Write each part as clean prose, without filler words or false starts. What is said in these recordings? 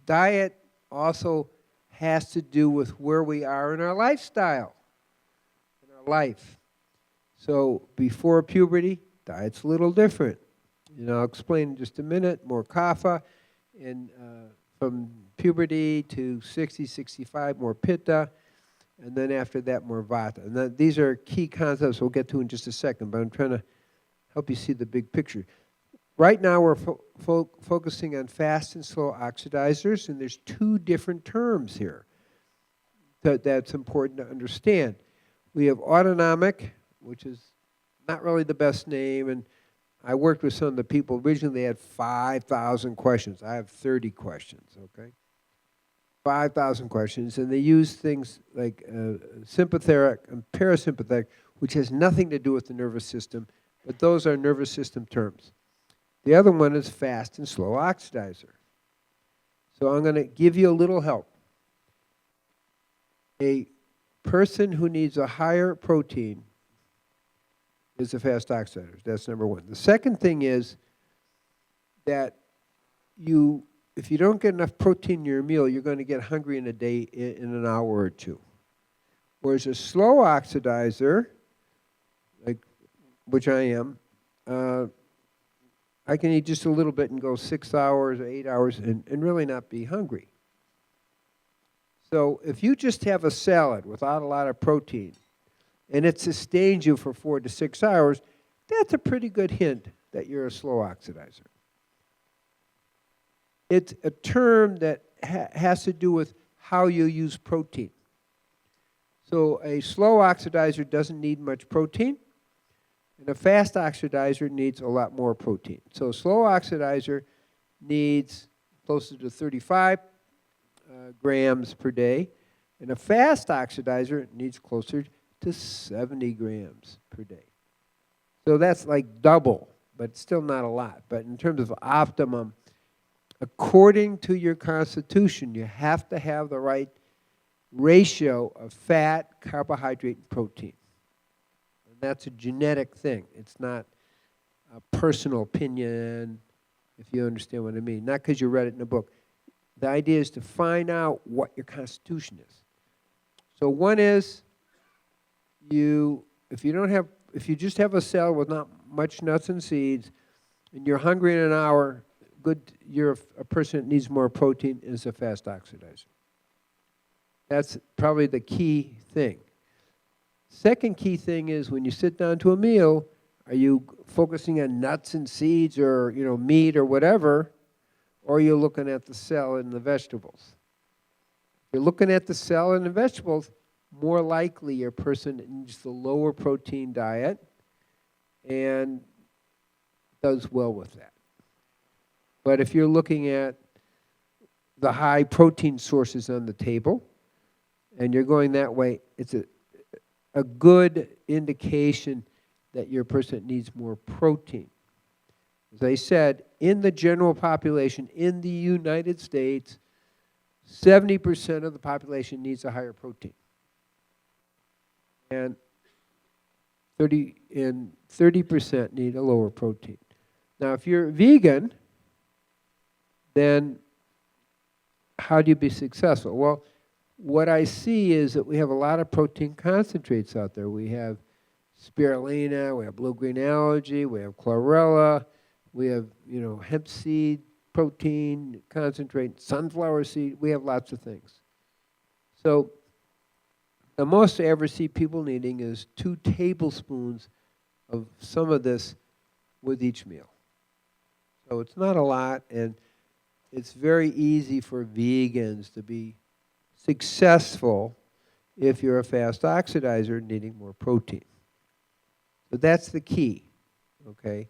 diet also has to do with where we are in our lifestyle, in our life. So before puberty, diet's a little different. I'll explain in just a minute. More kapha, and from puberty to 60, 65, more pitta, and then after that, more vata. And these are key concepts we'll get to in just a second, but I'm trying to help you see the big picture. Right now, we're focusing on fast and slow oxidizers, and there's two different terms here that's important to understand. We have autonomic, which is not really the best name, and I worked with some of the people. Originally, they had 5,000 questions. I have 30 questions, okay? 5,000 questions, and they use things like sympathetic and parasympathetic, which has nothing to do with the nervous system, but those are nervous system terms. The other one is fast and slow oxidizer. So I'm going to give you a little help. A person who needs a higher protein is a fast oxidizer. That's number one. The second thing is that if you don't get enough protein in your meal, you're going to get hungry in a day in an hour or two. Whereas a slow oxidizer, which I am, I can eat just a little bit and go 6 hours or 8 hours and really not be hungry. So if you just have a salad without a lot of protein and it sustains you for 4 to 6 hours, that's a pretty good hint that you're a slow oxidizer. It's a term that has to do with how you use protein. So a slow oxidizer doesn't need much protein, and a fast oxidizer needs a lot more protein. So a slow oxidizer needs closer to 35 grams per day, and a fast oxidizer needs closer to 70 grams per day. So that's like double, but still not a lot. But in terms of optimum, according to your constitution, you have to have the right ratio of fat, carbohydrate, and protein. And that's a genetic thing. It's not a personal opinion, if you understand what I mean. Not because you read it in a book. The idea is to find out what your constitution is. So one is if you just have a salad with not much nuts and seeds, and you're hungry in an hour, you're a person that needs more protein is a fast oxidizer. That's probably the key thing. Second key thing is when you sit down to a meal, are you focusing on nuts and seeds or meat or whatever, or are you looking at the salad and the vegetables? If you're looking at the salad and the vegetables, more likely your person needs the lower protein diet and does well with that. But if you're looking at the high protein sources on the table and you're going that way, it's a good indication that your person needs more protein. As I said, in the general population in the United States, 70% of the population needs a higher protein. And 30% need a lower protein. Now, if you're vegan, then how do you be successful? Well, what I see is that we have a lot of protein concentrates out there. We have spirulina, we have blue-green algae, we have chlorella, we have hemp seed protein concentrate, sunflower seed. We have lots of things. So the most I ever see people needing is 2 tablespoons of some of this with each meal. So it's not a lot, and it's very easy for vegans to be successful if you're a fast oxidizer needing more protein. So that's the key, okay?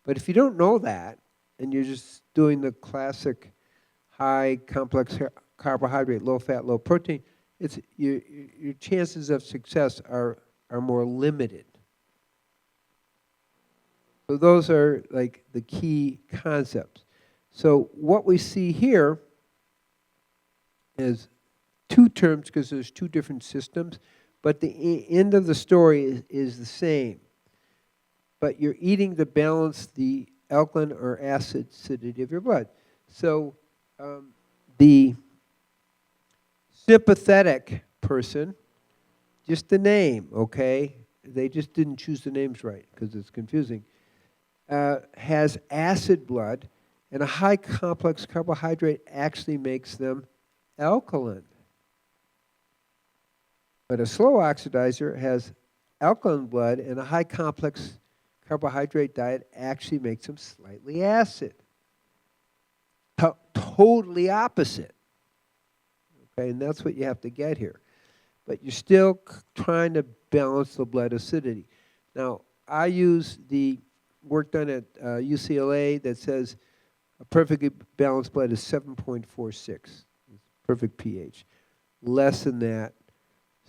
But if you don't know that, and you're just doing the classic high complex carbohydrate, low fat, low protein, your chances of success are more limited. So those are like the key concepts. So what we see here is 2 terms because there's 2 different systems, but the end of the story is the same. But you're eating to balance the alkaline or acid acidity of your blood. So The sympathetic person, just the name, okay? They just didn't choose the names right because it's confusing. Has acid blood, and a high complex carbohydrate actually makes them alkaline. But a slow oxidizer has alkaline blood, and a high complex carbohydrate diet actually makes them slightly acid. Totally opposite. Okay, and that's what you have to get here. But you're still trying to balance the blood acidity. Now, I use the work done at UCLA that says a perfectly balanced blood is 7.46, perfect pH. Less than that,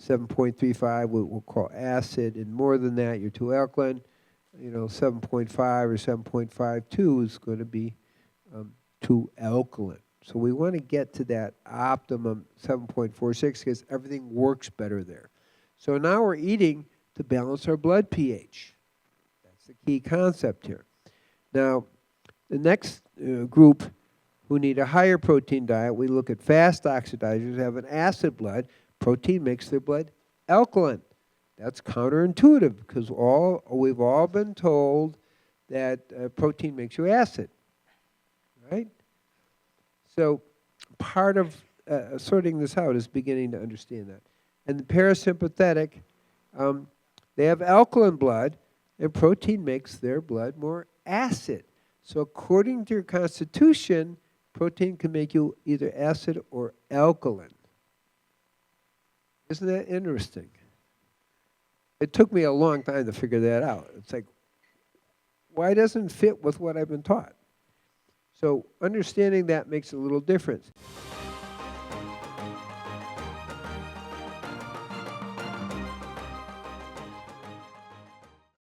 7.35 we'll call acid, and more than that, you're too alkaline. 7.5 or 7.52 is going to be too alkaline. So we want to get to that optimum 7.46 because everything works better there. So now we're eating to balance our blood pH. That's the key concept here. Now, the next group who need a higher protein diet, we look at fast oxidizers, have an acid blood. Protein makes their blood alkaline. That's counterintuitive because we've all been told that protein makes you acid, right? So part of sorting this out is beginning to understand that. And the parasympathetic, they have alkaline blood, and protein makes their blood more acid. So according to your constitution, protein can make you either acid or alkaline. Isn't that interesting? It took me a long time to figure that out. It's like, why doesn't it fit with what I've been taught? So understanding that makes a little difference.